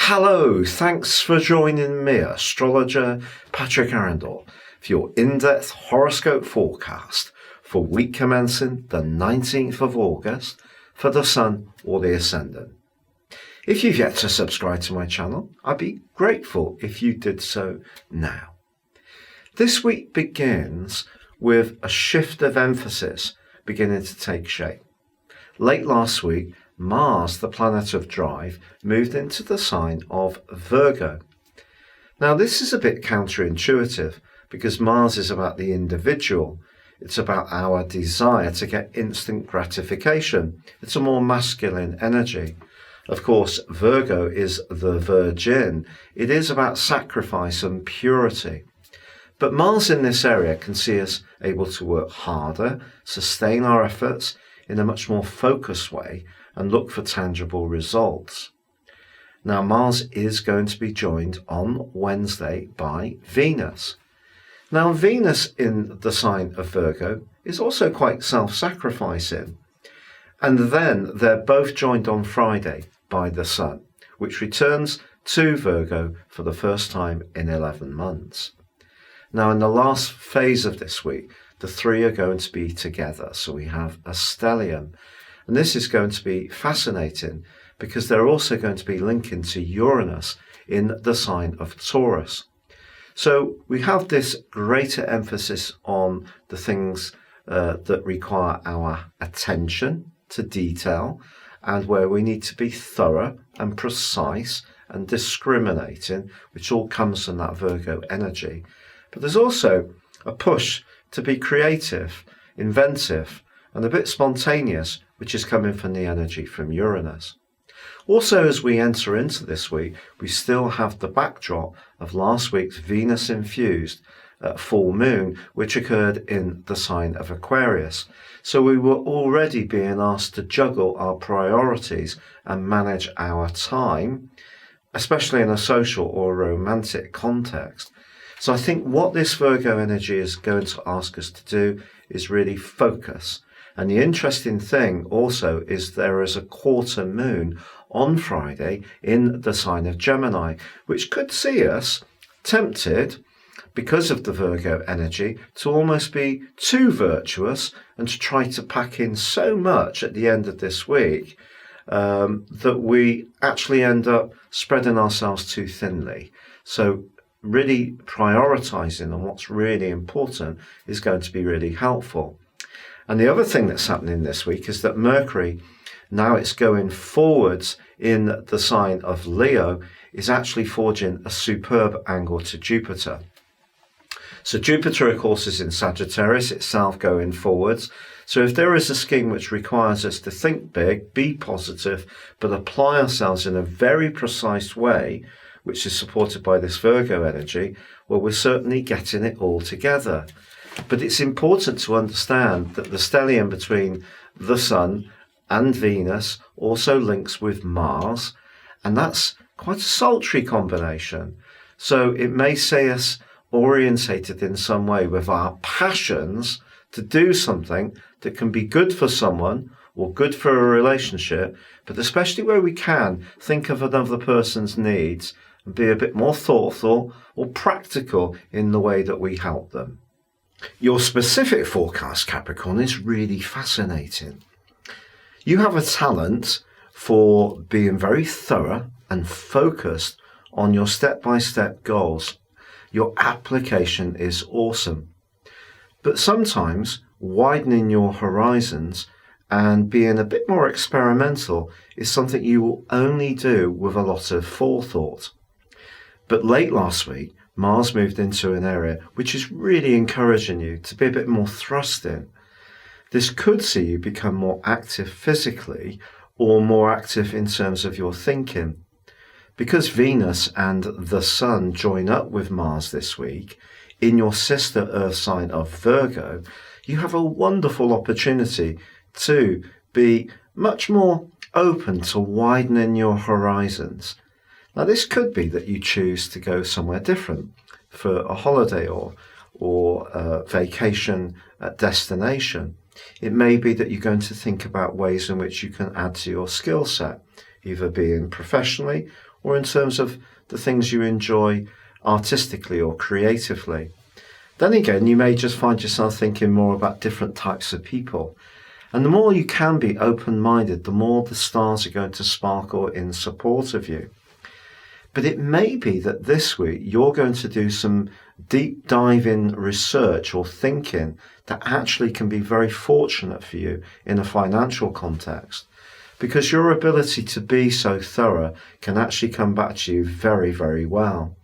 Hello, thanks for joining me, astrologer Patrick Arundell, for your in-depth horoscope forecast for week commencing the 19th of August for the Sun or the Ascendant. If you've yet to subscribe to my channel, I'd be grateful if you did so now. This week begins with a shift of emphasis beginning to take shape. Late last week, Mars, the planet of drive, moved into the sign of Virgo. Now, this is a bit counterintuitive because Mars is about the individual. It's about our desire to get instant gratification. It's a more masculine energy. Of course, Virgo is the virgin. It is about sacrifice and purity. But Mars in this area can see us able to work harder, sustain our efforts in a much more focused way, and look for tangible results. Now, Mars is going to be joined on Wednesday by Venus. Now, Venus in the sign of Virgo is also quite self-sacrificing. And then they're both joined on Friday by the Sun, which returns to Virgo for the first time in 11 months. Now, in the last phase of this week, the three are going to be together. So we have a stellium. And this is going to be fascinating because they're also going to be linking to Uranus in the sign of Taurus. So we have this greater emphasis on the things that require our attention to detail and where we need to be thorough and precise and discriminating, which all comes from that Virgo energy. But there's also a push to be creative, inventive, and a bit spontaneous, which is coming from the energy from Uranus. Also, as we enter into this week, we still have the backdrop of last week's Venus-infused full moon, which occurred in the sign of Aquarius. So we were already being asked to juggle our priorities and manage our time, especially in a social or romantic context. So I think what this Virgo energy is going to ask us to do is really focus. And the interesting thing also is there is a quarter moon on Friday in the sign of Gemini, which could see us tempted, because of the Virgo energy, to almost be too virtuous and to try to pack in so much at the end of this week that we actually end up spreading ourselves too thinly. So really prioritizing on what's really important is going to be really helpful. And the other thing that's happening this week is that Mercury, now it's going forwards in the sign of Leo, is actually forging a superb angle to Jupiter. So Jupiter, of course, is in Sagittarius, itself going forwards. So if there is a scheme which requires us to think big, be positive, but apply ourselves in a very precise way, which is supported by this Virgo energy, well, we're certainly getting it all together. But it's important to understand that the stellium between the Sun and Venus also links with Mars, and that's quite a sultry combination. So it may say us orientated in some way with our passions to do something that can be good for someone or good for a relationship, but especially where we can think of another person's needs and be a bit more thoughtful or practical in the way that we help them. Your specific forecast, Capricorn, is really fascinating. You have a talent for being very thorough and focused on your step-by-step goals. Your application is awesome. But sometimes widening your horizons and being a bit more experimental is something you will only do with a lot of forethought. But late last week, Mars moved into an area which is really encouraging you to be a bit more thrust in. This could see you become more active physically or more active in terms of your thinking. Because Venus and the Sun join up with Mars this week in your sister Earth sign of Virgo, you have a wonderful opportunity to be much more open to widening your horizons. Now, this could be that you choose to go somewhere different for a holiday or a vacation destination. It may be that you're going to think about ways in which you can add to your skill set, either being professionally or in terms of the things you enjoy artistically or creatively. Then again, you may just find yourself thinking more about different types of people. And the more you can be open-minded, the more the stars are going to sparkle in support of you. But it may be that this week you're going to do some deep diving research or thinking that actually can be very fortunate for you in a financial context, because your ability to be so thorough can actually come back to you very, very well.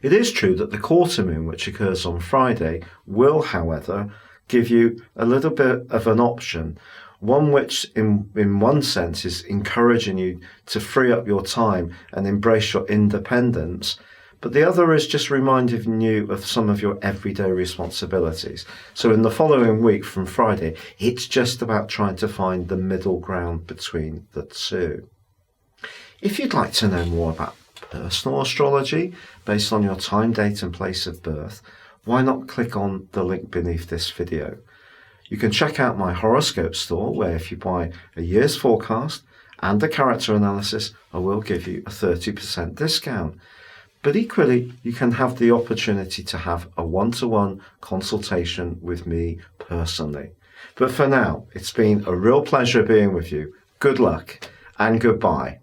It is true that the quarter moon, which occurs on Friday, will, however, give you a little bit of an option, one which in one sense is encouraging you to free up your time and embrace your independence, but the other is just reminding you of some of your everyday responsibilities. So in the following week from Friday, it's just about trying to find the middle ground between the two. If you'd like to know more about personal astrology based on your time, date and place of birth, why not click on the link beneath this video? You can check out my horoscope store, where if you buy a year's forecast and a character analysis, I will give you a 30% discount. But equally, you can have the opportunity to have a one-to-one consultation with me personally. But for now, it's been a real pleasure being with you. Good luck and goodbye.